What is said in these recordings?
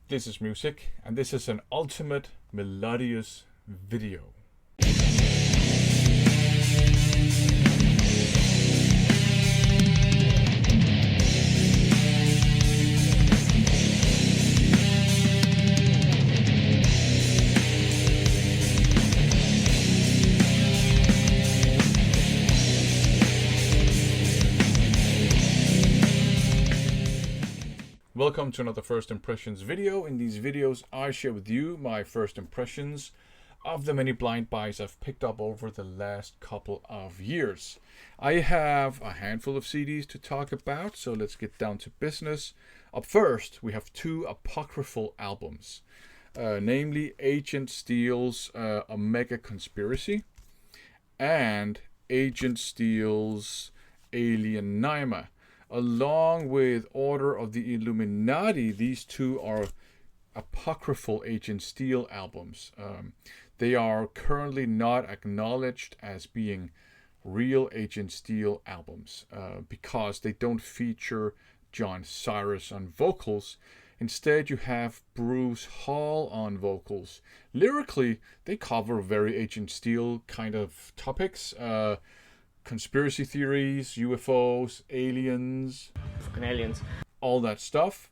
This is music, and this is an ultimate melodious video. Welcome to another First Impressions video. In these videos, I share with you my first impressions of the many blind buys I've picked up over the last couple of years. I have a handful of CDs to talk about, so let's get down to business. Up first, we have two apocryphal albums, namely Agent Steele's Omega Conspiracy and Agent Steele's Alien Naima. Along with Order of the Illuminati, these two are apocryphal Agent Steele albums. They are currently not acknowledged as being real Agent Steele albums because they don't feature John Cyrus on vocals. Instead, you have Bruce Hall on vocals. Lyrically, they cover very Agent Steele kind of topics. Conspiracy theories, UFOs, aliens, fucking aliens, all that stuff.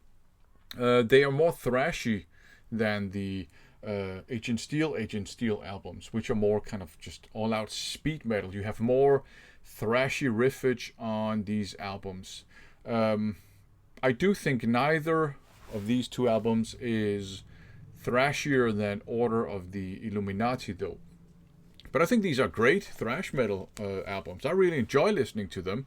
They are more thrashy than the Agent Steele albums, which are more kind of just all-out speed metal. You have more thrashy riffage on these albums. I do think neither of these two albums is thrashier than Order of the Illuminati, though. But I think these are great thrash metal albums. I really enjoy listening to them.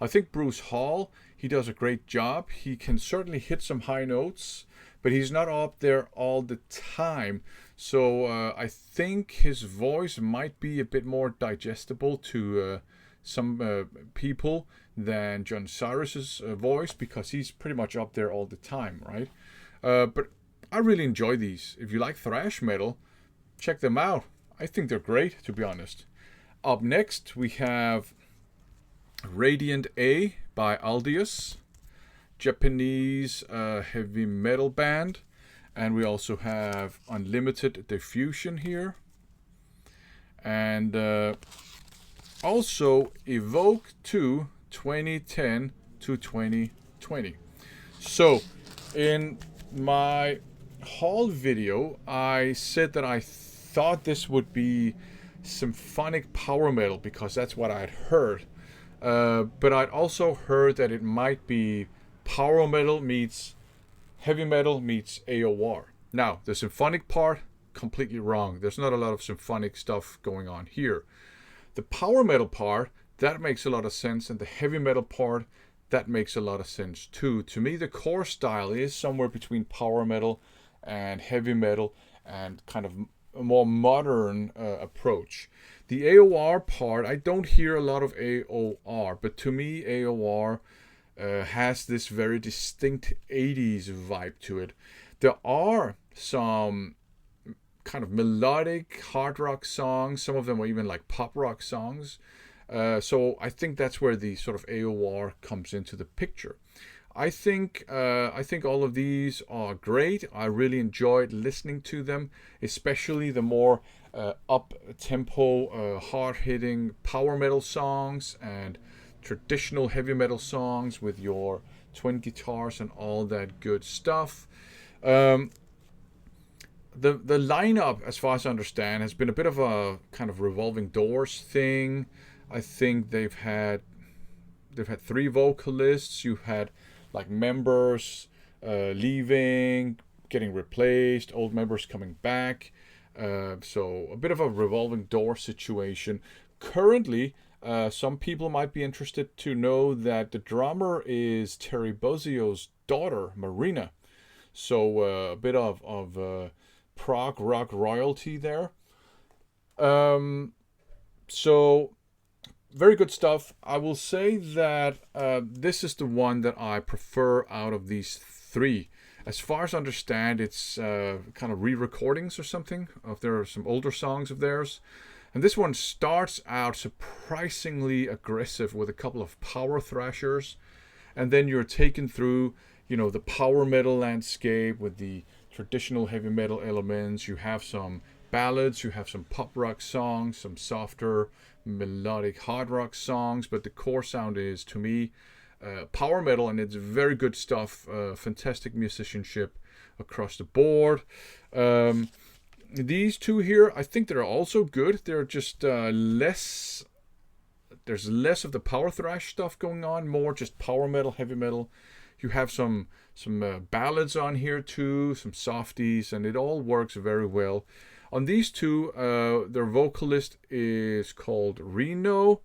I think Bruce Hall, he does a great job. He can certainly hit some high notes, but he's not up there all the time. So I think his voice might be a bit more digestible to some people than John Cyrus's voice, because he's pretty much up there all the time, right? But I really enjoy these. If you like thrash metal, check them out. I think they're great, to be honest. Up next, we have Radiant A by Aldius, Japanese heavy metal band. And we also have Unlimited Diffusion here. And also Evoke 2 2010 to 2020. So, in my haul video, I said that I thought this would be symphonic power metal because that's what I'd heard. But I'd also heard that it might be power metal meets heavy metal meets AOR. Now, the symphonic part, completely wrong. There's not a lot of symphonic stuff going on here. The power metal part, that makes a lot of sense, and the heavy metal part, that makes a lot of sense too. To me, the core style is somewhere between power metal and heavy metal, and kind of a more modern approach. The AOR part, I don't hear a lot of AOR, but to me AOR has this very distinct 80s vibe to it. There are some kind of melodic hard rock songs, some of them are even like pop rock songs. So I think that's where the sort of AOR comes into the picture. I think all of these are great. I really enjoyed listening to them, especially the more up-tempo, hard-hitting power metal songs and traditional heavy metal songs with your twin guitars and all that good stuff. The lineup, as far as I understand, has been a bit of a kind of revolving doors thing. I think they've had three vocalists. You've had like members leaving, getting replaced, old members coming back. So a bit of a revolving door situation. Currently, some people might be interested to know that the drummer is Terry Bozzio's daughter, Marina. So a bit of prog rock royalty there. So very good stuff. I will say that this is the one that I prefer out of these three. As far as I understand, it's kind of re-recordings or something. There are some older songs of theirs. And this one starts out surprisingly aggressive with a couple of power thrashers. And then you're taken through, the power metal landscape with the traditional heavy metal elements. You have some ballads, you have some pop rock songs, some softer melodic hard rock songs, but the core sound is, to me, power metal, and it's very good stuff. Fantastic musicianship across the board. These two here, I think they're also good. They're just less. There's less of the power thrash stuff going on, more just power metal, heavy metal. You have some ballads on here too, some softies, and it all works very well. On these two, their vocalist is called Reno,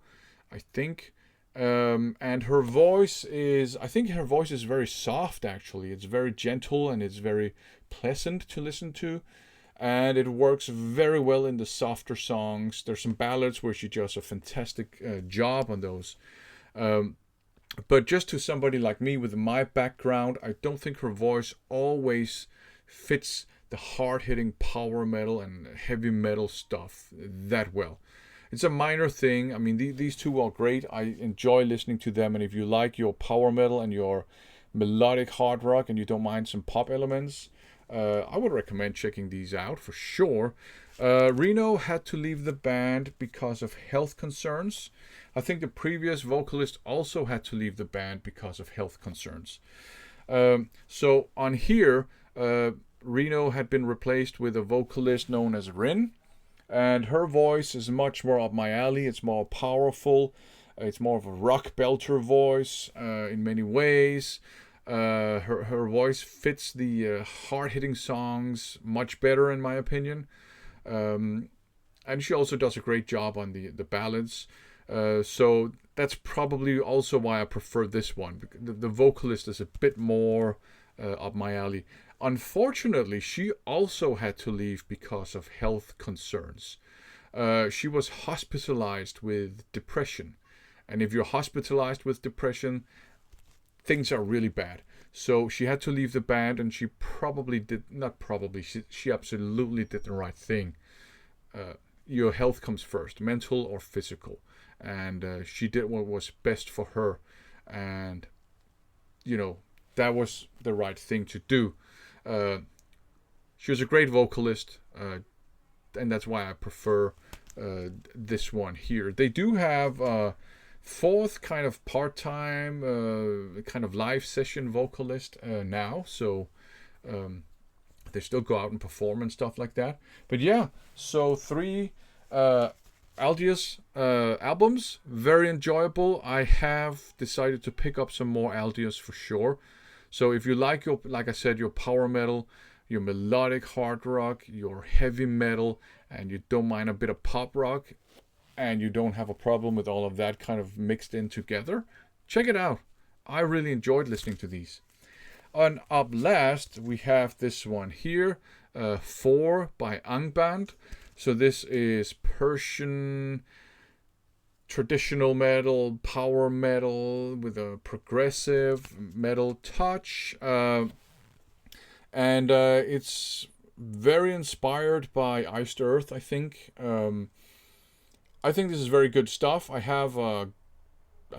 I think. And her voice is, I think her voice is very soft actually. It's very gentle and it's very pleasant to listen to. And it works very well in the softer songs. There's some ballads where she does a fantastic job on those. But just to somebody like me with my background, I don't think her voice always fits the hard-hitting power metal and heavy metal stuff that well. It's a minor thing. I mean, these two are great. I enjoy listening to them. And if you like your power metal and your melodic hard rock and you don't mind some pop elements, I would recommend checking these out for sure. Reno had to leave the band because of health concerns. I think the previous vocalist also had to leave the band because of health concerns. So on here, Reno had been replaced with a vocalist known as Rin. And her voice is much more up my alley. It's more powerful. It's more of a rock belter voice in many ways. Her voice fits the hard-hitting songs much better, in my opinion. And she also does a great job on the ballads. So that's probably also why I prefer this one. The vocalist is a bit more up my alley. Unfortunately, she also had to leave because of health concerns. She was hospitalized with depression. And if you're hospitalized with depression, things are really bad. So she had to leave the band, and she she absolutely did the right thing. Your health comes first, mental or physical. And she did what was best for her. And, that was the right thing to do. She was a great vocalist, and that's why I prefer this one here. They do have a fourth kind of part-time, kind of live session vocalist now, so they still go out and perform and stuff like that. But yeah, so 3 Aldius albums, very enjoyable. I have decided to pick up some more Aldius for sure. So if you like like I said, your power metal, your melodic hard rock, your heavy metal, and you don't mind a bit of pop rock, and you don't have a problem with all of that kind of mixed in together, check it out. I really enjoyed listening to these. And up last, we have this one here, 4 by Angband. So this is Persian traditional metal, power metal with a progressive metal touch. And it's very inspired by Iced Earth, I think. I think this is very good stuff. I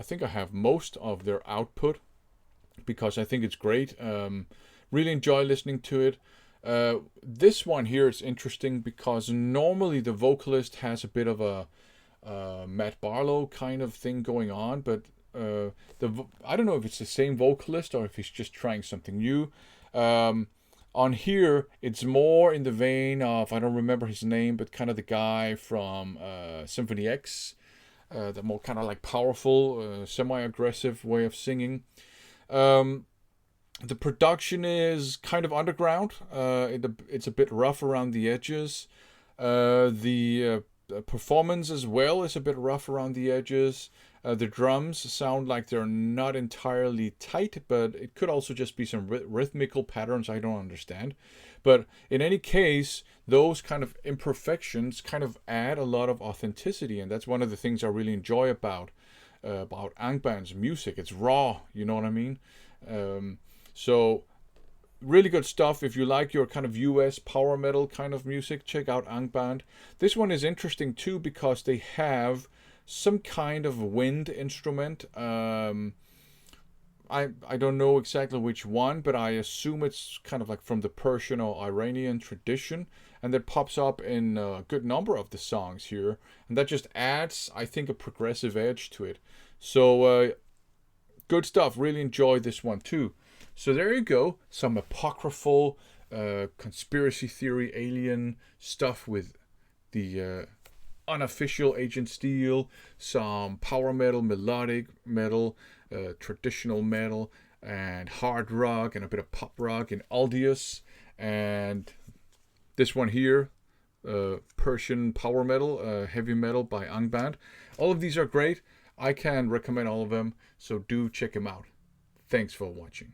think I have most of their output because I think it's great. Really enjoy listening to it. This one here is interesting because normally the vocalist has a bit of a Matt Barlow kind of thing going on, but I don't know if it's the same vocalist or if he's just trying something new. On here, it's more in the vein of, I don't remember his name, but kind of the guy from Symphony X, the more kind of like powerful, semi-aggressive way of singing. The production is kind of underground. It's a bit rough around the edges. The performance as well is a bit rough around the edges. The drums sound like they're not entirely tight, but it could also just be some rhythmical patterns I don't understand. But in any case, those kind of imperfections kind of add a lot of authenticity, and that's one of the things I really enjoy about Angband's music. It's raw, you know what I mean? So really good stuff. If you like your kind of US power metal kind of music, check out Angband. This one is interesting too because they have some kind of wind instrument. I I don't know exactly which one, but I assume it's kind of like from the Persian or Iranian tradition, and that pops up in a good number of the songs here, and that just adds, I think, a progressive edge to it. So good stuff. Really enjoyed this one too. So there you go. Some apocryphal conspiracy theory alien stuff with the unofficial Agent Steel, some power metal, melodic metal, traditional metal, and hard rock, and a bit of pop rock, and Aldius, and this one here, Persian power metal, heavy metal by Angband. All of these are great. I can recommend all of them, so do check them out. Thanks for watching.